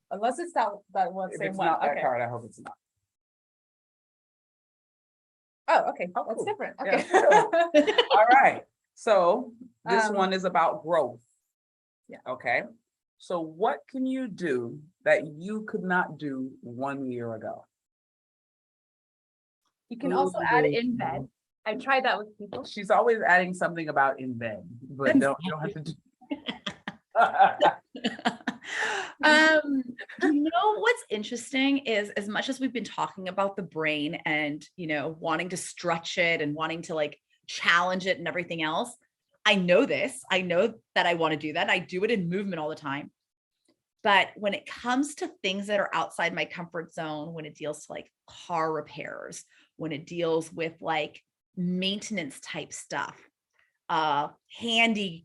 Unless it's that one. If it's not that card, I hope it's not. Oh, okay. That's cool. Different. Okay. Yeah. All right. So this one is about growth. Yeah. Okay. So what can you do that you could not do 1 year ago? You can also add in bed. I've tried that with people. She's always adding something about in bed, but you don't have to do. You know what's interesting is, as much as we've been talking about the brain and, you know, wanting to stretch it and wanting to like challenge it and everything else, I know that I want to do that. I do it in movement all the time. But when it comes to things that are outside my comfort zone, when it deals to like car repairs, when it deals with like maintenance type stuff, anything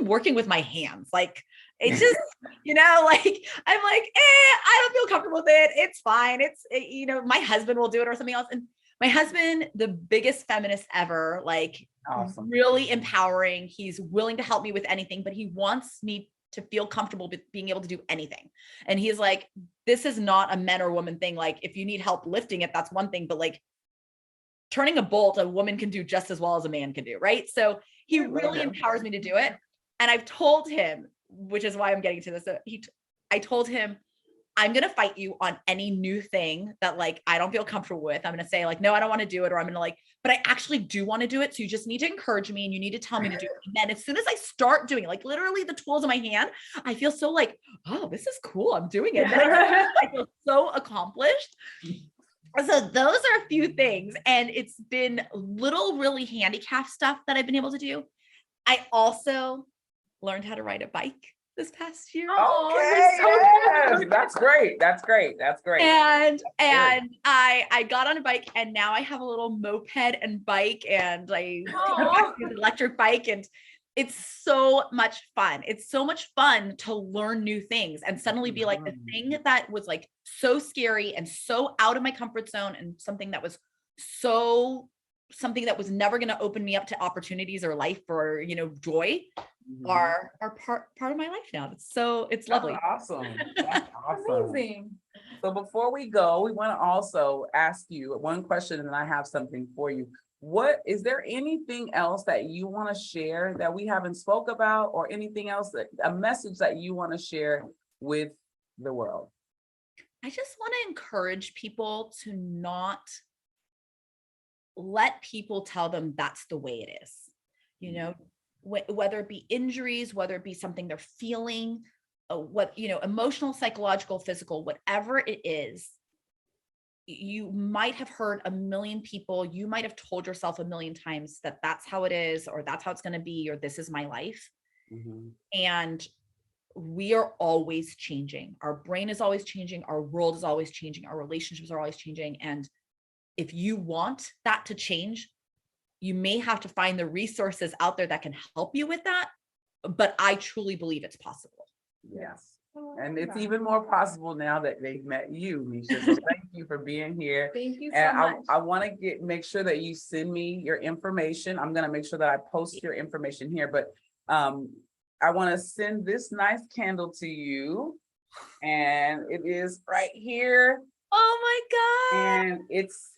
working with my hands, like it just, you know, like I'm like, I don't feel comfortable with it. It's fine. You know, my husband will do it or something else. And my husband, the biggest feminist ever, like Awesome. Really empowering. He's willing to help me with anything, but he wants me to feel comfortable with being able to do anything. And he's like, this is not a men or woman thing. Like if you need help lifting it, that's one thing, but like turning a bolt, a woman can do just as well as a man can do. Right. So he really empowers me to do it. And I've told him, which is why I'm getting to this. I told him, I'm going to fight you on any new thing that like, I don't feel comfortable with. I'm going to say like, no, I don't want to do it. Or I'm going to like, but I actually do want to do it. So you just need to encourage me and you need to tell me to do it. And then as soon as I start doing it, like literally the tools in my hand, I feel so like, oh, this is cool. I'm doing it. I feel so accomplished. So those are a few things. And it's been little, really handicapped stuff that I've been able to do. I also learned how to ride a bike this past year. Okay, yes. That's great. That's great. That's great. And I got on a bike and now I have a little moped and bike and I have an electric bike and it's so much fun. It's so much fun to learn new things and suddenly be like the thing that was like so scary and so out of my comfort zone and something that was never going to open me up to opportunities or life or, you know, joy are part of my life now. It's lovely. That's awesome. That's awesome. Amazing. So before we go, we want to also ask you one question and then I have something for you. Is there anything else that you want to share that we haven't spoke about or anything else a message that you want to share with the world? I just want to encourage people to not let people tell them that's the way it is. You know, whether it be injuries, whether it be something they're feeling, emotional, psychological, physical, whatever it is, you might have heard a million people, you might have told yourself a million times that that's how it is, or that's how it's going to be, or this is my life. And we are always changing. Our brain is always changing. Our world is always changing. Our relationships are always changing. And if you want that to change, you may have to find the resources out there that can help you with that. But I truly believe it's possible. Yes. And it's even more possible now that they've met you, Misha. So thank you for being here. Thank you so much. I want to make sure that you send me your information. I'm going to make sure that I post your information here, but I want to send this nice candle to you. And it is right here. Oh my God. And it's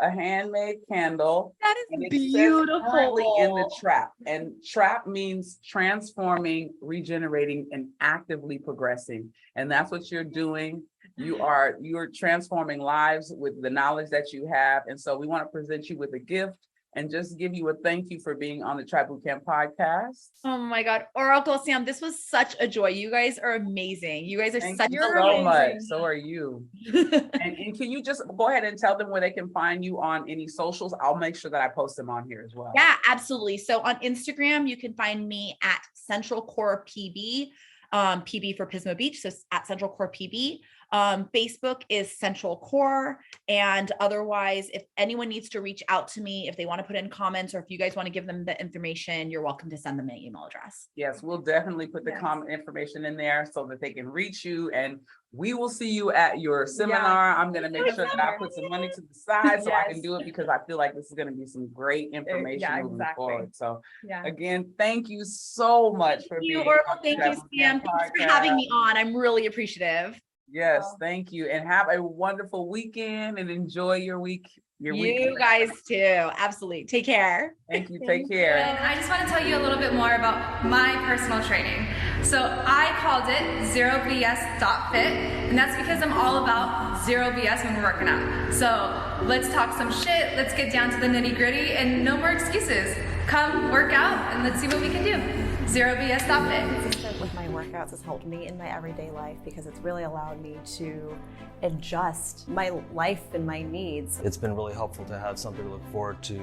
a handmade candle. That is beautiful. Currently in the Trap, and Trap means transforming, regenerating, and actively progressing. And that's what you're doing. You're transforming lives with the knowledge that you have. And so we want to present you with a gift and just give you a thank you for being on the Trap Bootcamp Podcast. Oh my God. Oracle Sam, this was such a joy. You guys are amazing. You guys are Thank you so much. So are you. and can you just go ahead and tell them where they can find you on any socials? I'll make sure that I post them on here as well. Yeah, absolutely. So on Instagram, you can find me at Central Core PB, PB for Pismo Beach. So at Central Core PB. Facebook is Central Core. And otherwise, if anyone needs to reach out to me, if they want to put in comments or if you guys want to give them the information, you're welcome to send them an email address. Yes, we'll definitely put the comment information in there so that they can reach you, and we will see you at your seminar. I'm going to make sure that I put some money to the side so I can do it, because I feel like this is going to be some great information moving forward. So again, thank you so much for being on. Thank you, Sam. Thanks for having me on. I'm really appreciative. Yes, thank you. And have a wonderful weekend and enjoy your week Your You weekend. guys too. Absolutely. Take care. Thank you. Take care. And I just want to tell you a little bit more about my personal training. So I called it Zero BS Fit, and that's because I'm all about zero BS when we're working out. So let's talk some shit, let's get down to the nitty gritty, and no more excuses. Come work out and let's see what we can do. Zero BS Fit. Consistent with my workouts has helped me in my everyday life because it's really allowed me to adjust my life and my needs. It's been really helpful to have something to look forward to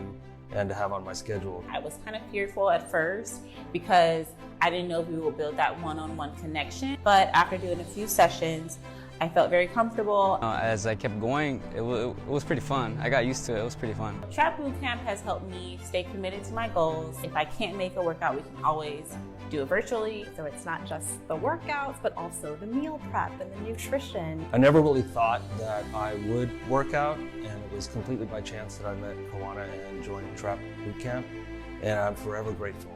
and to have on my schedule. I was kind of fearful at first because I didn't know if we would build that one-on-one connection. But after doing a few sessions, I felt very comfortable. As I kept going, it was pretty fun. I got used to it. It was pretty fun. Trap Bootcamp has helped me stay committed to my goals. If I can't make a workout, we can always do it virtually. So it's not just the workouts, but also the meal prep and the nutrition. I never really thought that I would work out, and it was completely by chance that I met Kawana and joined Trap Bootcamp, and I'm forever grateful.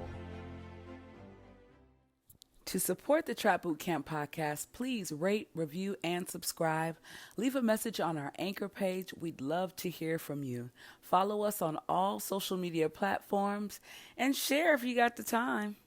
To support the Trap Bootcamp podcast, please rate, review, and subscribe. Leave a message on our Anchor page. We'd love to hear from you. Follow us on all social media platforms and share if you got the time.